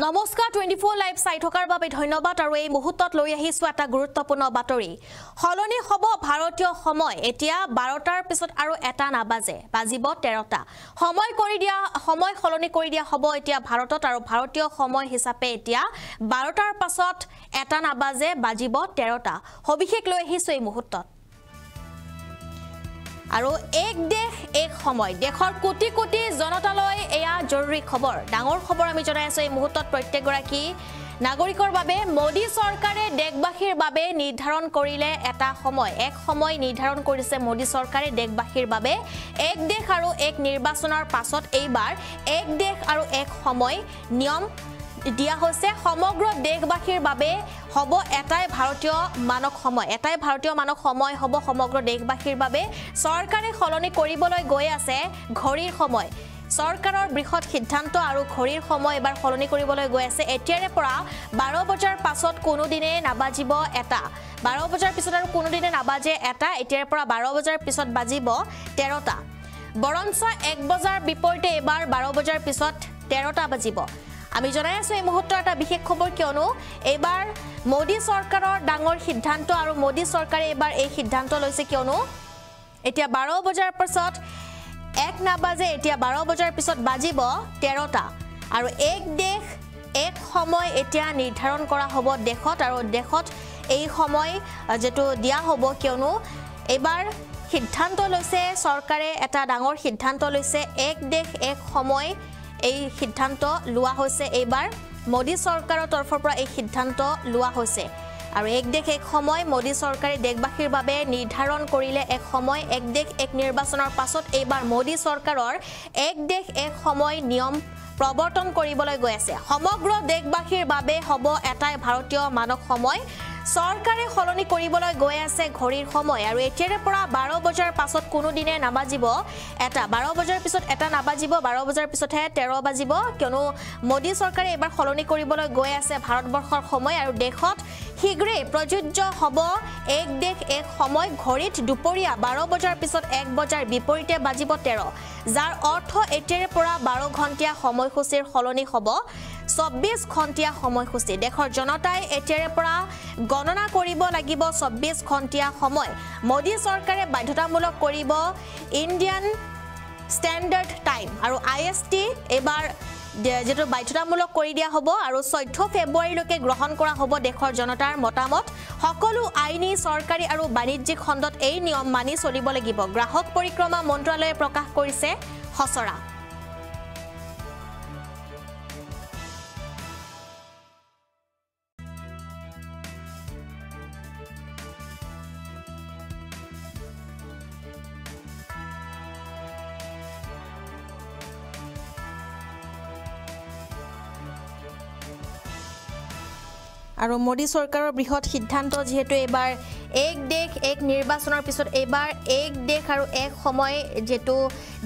নমস্কাৰ 24 লাইভ চাই থকাৰ বাবে ধন্যবাদ আৰু এই মুহূৰ্তত লৈ আহিছো এটা গুৰুত্বপূৰ্ণ বাতৰি হলনি হ'ব ভাৰতীয় সময় এতিয়া 12টাৰ পিছত আৰু এটা নাবাজে বাজিব 13টা সময় হলনি কৰি দিয়া হ'ব এতিয়া ভাৰতত আৰু ভাৰতীয় সময় হিচাপে এতিয়া 12টাৰ পাছত এটা নাবাজে বাজিব 13টা হবিশেষ লৈ আহিছো এই মুহূৰ্তত আৰু এক দেশ এক সময় দেশৰ কোটি কোটি জনতালৈ এয়া জৰুৰী খবৰ ডাঙৰ খবৰ আমি জনাই আছো এই মুহূৰ্তত প্ৰত্যেকগৰাকী নাগৰিকৰ বাবে মোদী চৰকাৰে দেশবাসীৰ বাবে নিৰ্ধাৰণ কৰিলে এটা সময় এক সময় নিৰ্ধাৰণ কৰিছে মোদী চৰকাৰে দেশবাসীৰ বাবে এক দেশ আৰু এক নিৰ্বাচনৰ পাছত এইবাৰ এক দেশ আৰু এক সময় নিয়ম দিয়া হৈছে সমগ্ৰ দেশবাসীৰ বাবে হ'ব এটাই ভাৰতীয় মানক সময় হ'ব সমগ্ৰ দেশবাসীৰ বাবে চৰকাৰে হলনি কৰিবলৈ গৈ আছে ঘড়ীৰ সময় চৰকাৰৰ বৃহৎ সিদ্ধান্ত আৰু ঘড়ীৰ সময় এবাৰ হলনি কৰিবলৈ গৈ আছে এতিয়াৰে পৰা 12 বজাৰ পাছত কোনো দিনে নাবাজিব এটা 12 বজাৰ পিছত আৰু কোনো দিনে নাবাজে এটা এতিয়াৰে পৰা 12 বজাৰ পিছত বাজিব 13টা বৰঞ্চ 1 বজাৰ বিপৰীতে এবাৰ 12 বজাৰ পিছত 13টা বাজিব আমি জনাই আছো এই মুহূৰ্তৰ এটা বিশেষ খবৰ কিয়নো এবাৰ মোদী চৰকাৰৰ ডাঙৰ সিদ্ধান্ত আৰু মোদী চৰকাৰে এবাৰ এই সিদ্ধান্ত লৈছে কিয়নো এতিয়া 12 বজাৰ পিছত এক নাবাজে এতিয়া 12 বজাৰ পিছত বাজিব 13টা আৰু এক দেশ এক সময় এতিয়া নিৰ্ধাৰণ কৰা হ'ব দেশত আৰু দেশত এই সময় যেটো দিয়া হ'ব কিয়নো এবাৰ সিদ্ধান্ত লৈছে চৰকাৰে এটা ডাঙৰ সিদ্ধান্ত লৈছে এক দেশ এক সময় এই সিদ্ধান্ত লোৱা হৈছে এইবাৰ মোদী চৰকাৰৰ তৰফৰ পৰা এই সিদ্ধান্ত লোৱা হৈছে আৰু এক দেশ এক সময় মোদী চৰকাৰে দেশবাসীৰ বাবে নিৰ্ধাৰণ কৰিলে এক সময় এক দেশ এক নিৰ্বাচনৰ পাছত এইবাৰ মোদী চৰকাৰৰ এক দেশ এক সময় নিয়ম প্ৰৱৰ্তন কৰিবলৈ গৈ আছে সমগ্ৰ দেশবাসীৰ বাবে হ'ব এটাই ভাৰতীয় মানক সময় চৰকাৰে হলনি কৰিবলৈ গৈ আছে ঘড়ীৰ সময় আৰু এতিয়াৰে পৰা 12 বজাৰ পাছত কোনো দিনে নাবাজিব এটা 12 বজাৰ পিছত এটা নাবাজিব 12 বজাৰ পিছতহে 13 বাজিব কিয়নো মোদী চৰকাৰে এবাৰ হলনি কৰিবলৈ গৈ আছে ভাৰতবৰ্ষৰ সময় আৰু দেশত শীঘ্ৰে প্ৰযোজ্য হ'ব এক দেশ এক সময় ঘড়ীত দুপৰীয়া 12 বজাৰ পিছত 1 বজাৰ বিপৰীতে বাজিব 13 যাৰ অৰ্থ এতিয়াৰে পৰা 12 ঘণ্টীয়া সময়সূচীৰ হলনি হ'ব 24 ঘণ্টীয়া সময়সূচী দেশৰ জনতাই এতিয়াৰে পৰা গণনা কৰিব লাগিব 24 ঘণ্টীয়া সময় মোদী চৰকাৰে বাধ্যতামূলক কৰিব ইণ্ডিয়ান ষ্টেণ্ডাৰ্ড টাইম আৰু IST এবাৰ যেটো বাধ্যতামূলক কৰি দিয়া হ'ব আৰু 14 ফেব্ৰুৱাৰীলৈকে গ্ৰহণ কৰা হ'ব দেশৰ জনতাৰ মতামত সকলো আইনী চৰকাৰী আৰু বাণিজ্যিক খণ্ডত এই নিয়ম মানি চলিব লাগিব গ্ৰাহক পৰিক্ৰমা মন্ত্ৰালয়ে প্ৰকাশ কৰিছে খচৰা আৰু মোদী চৰকাৰৰ বৃহৎ সিদ্ধান্ত যেহেতু এবাৰ এক দেশ এক নিৰ্বাচনৰ পিছত এবাৰ এক দেশ আৰু এক সময় যেটো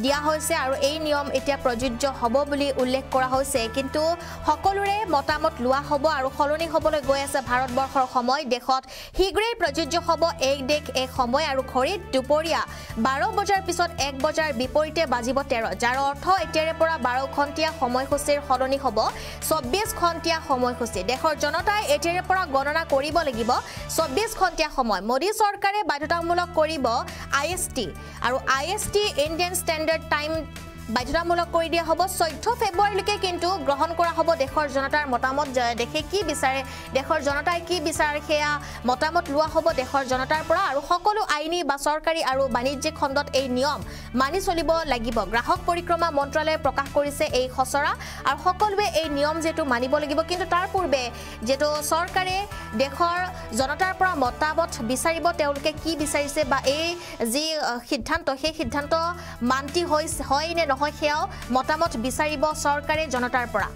দিয়া হৈছে আৰু এই নিয়ম এতিয়া প্ৰযোজ্য হ'ব বুলি উল্লেখ কৰা হৈছে কিন্তু সকলোৰে মতামত লোৱা হ'ব আৰু হলনি হ'বলৈ গৈ আছে ভাৰতবৰ্ষৰ সময় দেশত শীঘ্ৰেই প্ৰযোজ্য হ'ব এক দেশ এক সময় আৰু ঘড়ীত দুপৰীয়া 12 বজাৰ পিছত 1 বজাৰ বিপৰীতে বাজিব 13 যাৰ অৰ্থ এতিয়াৰে পৰা 12 ঘণ্টীয়া সময়সূচীৰ হলনি হ'ব 24 ঘণ্টীয়া সময়সূচী দেশৰ জনতাই এতিয়াৰে পৰা গণনা কৰিব লাগিব 24 ঘণ্টীয়া সময় মোদী চৰকাৰে বাধ্যতামূলক কৰিব IST আৰু IST ইণ্ডিয়ান ষ্টেণ্ডাৰ্ড টাইম বাধ্যতামূলক কৰি দিয়া হ'ব 14 ফেব্ৰুৱাৰীলৈকে কিন্তু গ্ৰহণ কৰা হ'ব দেশৰ জনতাৰ মতামত দেখে কি বিচাৰে দেশৰ জনতাই কি বিচাৰে সেয়া মতামত লোৱা হ'ব দেশৰ জনতাৰ পৰা আৰু সকলো আইনী বা চৰকাৰী আৰু বাণিজ্যিক খণ্ডত এই নিয়ম মানি চলিব লাগিব গ্ৰাহক পৰিক্ৰমা মন্ত্ৰালয়ে প্ৰকাশ কৰিছে এই খচৰা আৰু সকলোৱে এই নিয়ম যেটো মানিব লাগিব কিন্তু তাৰ পূৰ্বে যেটো চৰকাৰে দেশৰ জনতাৰ পৰা মতামত বিচাৰিব তেওঁলোকে কি বিচাৰিছে বা এই যি সিদ্ধান্ত সেই সিদ্ধান্ত মান্তি হয় নে নহয় সেয়াও মতামত বিচাৰিব চৰকাৰে জনতাৰ পৰা